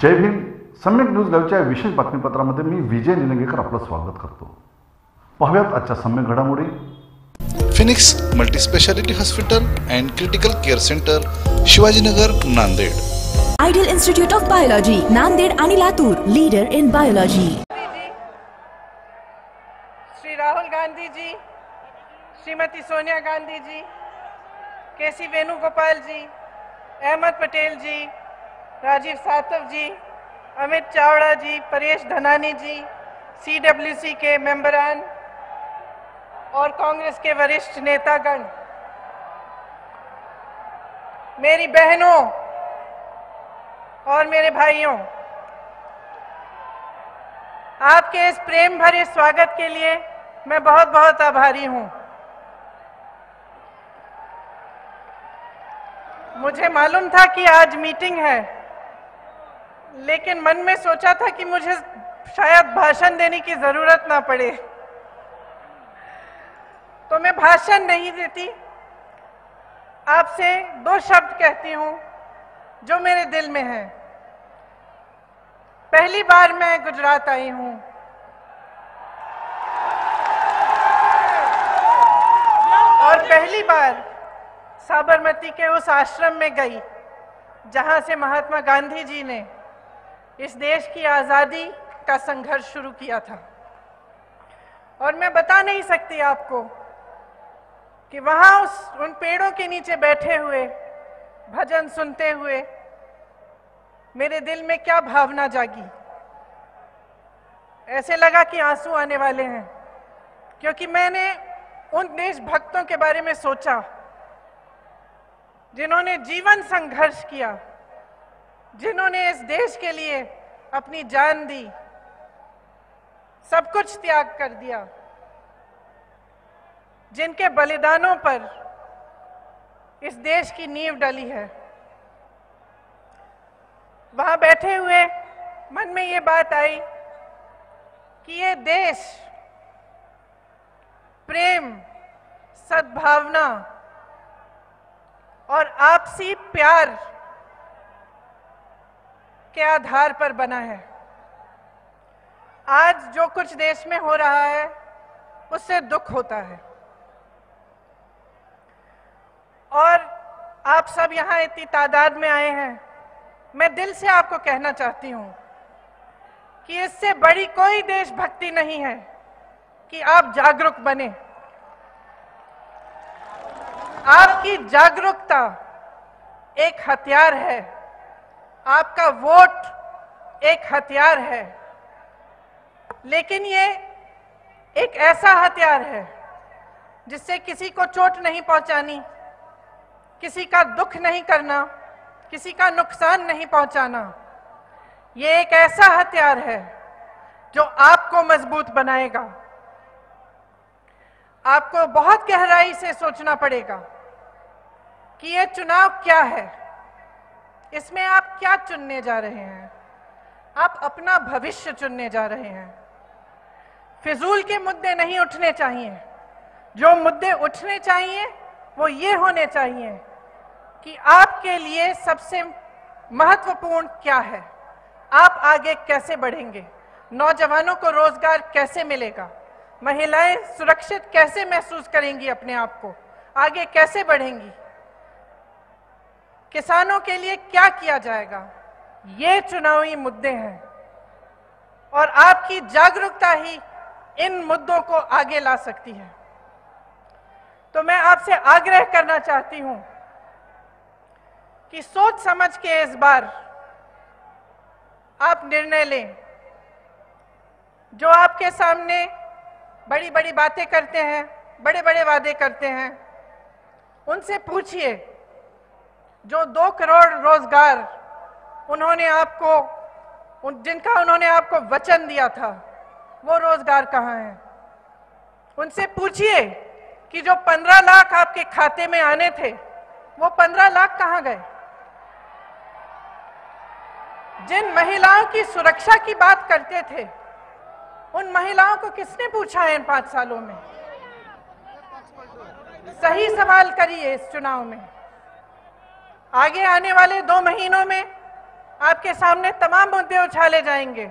जय भीम. सम्यक न्यूज लाईव्हच्या विशेष बातमीपत्रामध्ये मी विजय निलंगेकर आपलं स्वागत करतो. पाहूयात आजच्या सम्यक घडामोडी. Phoenix multispeciality hospital and critical care centre, Shivajinagar, Nanded. Ideal institute of biology, Nanded आणि Latur, leader in biology. Shri Rahul Gandhi ji, Shrimati Sonia Gandhi ji, KC Venugopal ji, Ahmed Patel ji, Rajiv Satav ji, Amit Chavda ji, Paresh Dhanani ji, CWC के मेंबरान और कांग्रेस के वरिष्ठ नेतागण, मेरी बहनों और मेरे भाइयों, आपके इस प्रेम भरे स्वागत के लिए मैं बहुत बहुत आभारी हूं. मुझे मालूम था कि आज मीटिंग है, लेकिन मन में सोचा था कि मुझे शायद भाषण देने की जरूरत ना पड़े, तो मैं भाषण नहीं देती. आपसे दो शब्द कहती हूं जो मेरे दिल में है. पहली बार मैं गुजरात आई हूं. और पहली बार साबरमती के उस आश्रम में गई जहां से महात्मा गांधी जी ने इस देश की आज़ादी का संघर्ष शुरू किया था. और मैं बता नहीं सकती आपको कि वहां उन पेड़ों के नीचे बैठे हुए, भजन सुनते हुए मेरे दिल में क्या भावना जागी. ऐसे लगा कि आंसू आने वाले हैं, क्योंकि मैंने उन देशभक्तों के बारे में सोचा जिन्होंने जीवन संघर्ष किया, जिन्होंने इस देश के लिए अपनी जान दी, सब कुछ त्याग कर दिया, जिनके बलिदानों पर इस देश की नींव डली है. वहां बैठे हुए मन में ये बात आई कि ये देश प्रेम, सद्भावना और आपसी प्यार के आधार पर बना है. आज जो कुछ देश में हो रहा है उससे दुख होता है. और आप सब यहाँ इतनी तादाद में आए हैं, मैं दिल से आपको कहना चाहती हूँ कि इससे बड़ी कोई देशभक्ति नहीं है कि आप जागरूक बने. आपकी जागरूकता एक हथियार है, आपका वोट एक हथियार है, लेकिन ये एक ऐसा हथियार है जिससे किसी को चोट नहीं पहुंचानी, किसी का दुख नहीं करना, किसी का नुकसान नहीं पहुंचाना. ये एक ऐसा हथियार है जो आपको मजबूत बनाएगा. आपको बहुत गहराई से सोचना पड़ेगा कि ये चुनाव क्या है, इसमें आप क्या चुनने जा रहे हैं. आप अपना भविष्य चुनने जा रहे हैं. फिजूल के मुद्दे नहीं उठने चाहिए. जो मुद्दे उठने चाहिए वो ये होने चाहिए कि आपके लिए सबसे महत्वपूर्ण क्या है, आप आगे कैसे बढ़ेंगे, नौजवानों को रोजगार कैसे मिलेगा, महिलाएं सुरक्षित कैसे महसूस करेंगी अपने आप को, आगे कैसे बढ़ेंगी, किसानों के लिए क्या किया जाएगा. ये चुनावी मुद्दे हैं और आपकी जागरूकता ही इन मुद्दों को आगे ला सकती है. तो मैं आपसे आग्रह करना चाहती हूं कि सोच समझ के इस बार आप निर्णय लें. जो आपके सामने बड़ी बड़ी बातें करते हैं, बड़े बड़े वादे करते हैं, उनसे पूछिए जो 2 करोड़ रोजगार उन्होंने आपको, जिनका उन्होंने आपको वचन दिया था, वो रोजगार कहाँ हैं. उनसे पूछिए कि जो 15 लाख आपके खाते में आने थे वो 15 लाख कहाँ गए. जिन महिलाओं की सुरक्षा की बात करते थे उन महिलाओं को किसने पूछा है इन 5 सालों में. सही सवाल करिए. इस चुनाव में आगे आने वाले 2 महीनों में आपके सामने तमाम मुद्दे उछाले जाएंगे।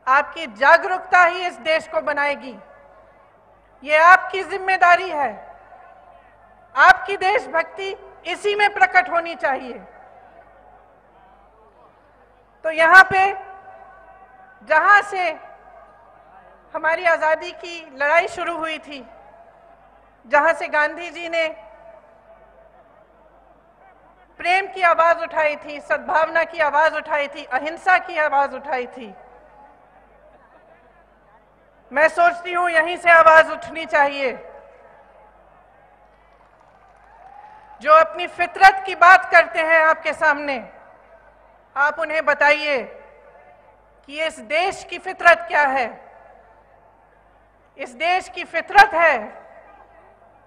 आपकी जागरूकता ही इस देश को बनाएगी। ये आपकी जिम्मेदारी है। आपकी देशभक्ति इसी में प्रकट होनी चाहिए। तो यहां पे जहां से हमारी आजादी की लड़ाई शुरू हुई थी, जहां से गांधी जी ने प्रेम की आवाज उठाई थी, सद्भावना की आवाज उठाई थी, अहिंसा की आवाज उठाई थी, मैं सोचती हूं यहीं से आवाज उठनी चाहिए। जो अपनी फितरत की बात करते हैं आपके सामने, आप उन्हें बताइए कि इस देश की फितरत क्या है। इस देश की फितरत है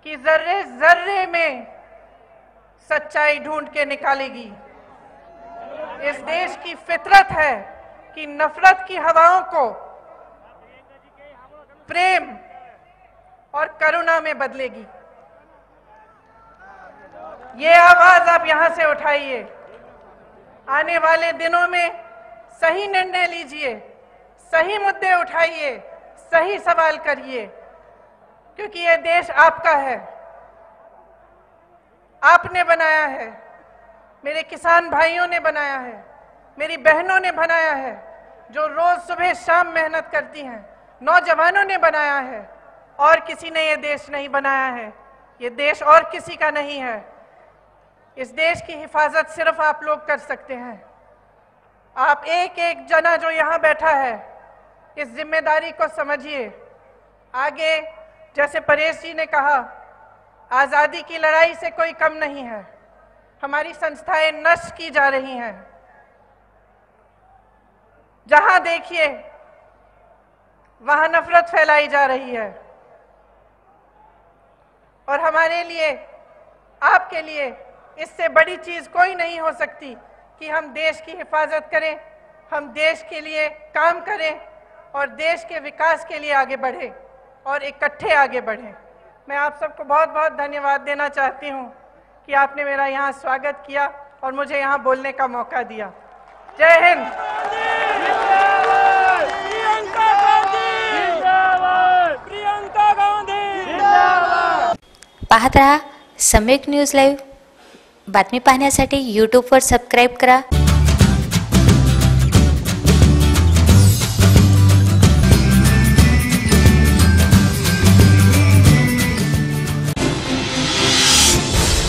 कि जर्रे जर्रे में सच्चाई ढूंढ के निकालेगी। इस देश की फितरत है कि नफरत की हवाओं को प्रेम और करुणा में बदलेगी। ये आवाज आप यहां से उठाइए। आने वाले दिनों में सही निर्णय लीजिए, सही मुद्दे उठाइए, सही सवाल करिए, क्योंकि ये देश आपका है, आपने बनाया है, मेरे किसान भाइयों ने बनाया है, मेरी बहनों ने बनाया है, जो रोज सुबह शाम मेहनत करती हैं, नौजवानों ने बनाया है। और किसी ने ये देश नहीं बनाया है। ये देश और किसी का नहीं है। इस देश की हिफाजत सिर्फ आप लोग कर सकते हैं। आप एक एक जना जो यहाँ बैठा है, इस जिम्मेदारी को समझिए। आगे जैसे परेश जी ने कहा, आजादी की लड़ाई से कोई कम नहीं है। हमारी संस्थाएं नष्ट की जा रही हैं। जहां देखिए वहां नफरत फैलाई जा रही है। और हमारे लिए, आपके लिए इससे बड़ी चीज कोई नहीं हो सकती कि हम देश की हिफाजत करें, हम देश के लिए काम करें और देश के विकास के लिए आगे बढ़ें और इकट्ठे आगे बढ़ें। मैं आप सबको बहुत बहुत धन्यवाद देना चाहती हूं कि आपने मेरा यहाँ स्वागत किया और मुझे यहाँ बोलने का मौका दिया। जय हिंद। प्रियंका गांधी। पाहत रहा सम्यक न्यूज लाईव्ह। बातमी पाहण्यासाठी यूट्यूबवर सबस्क्राईब करा।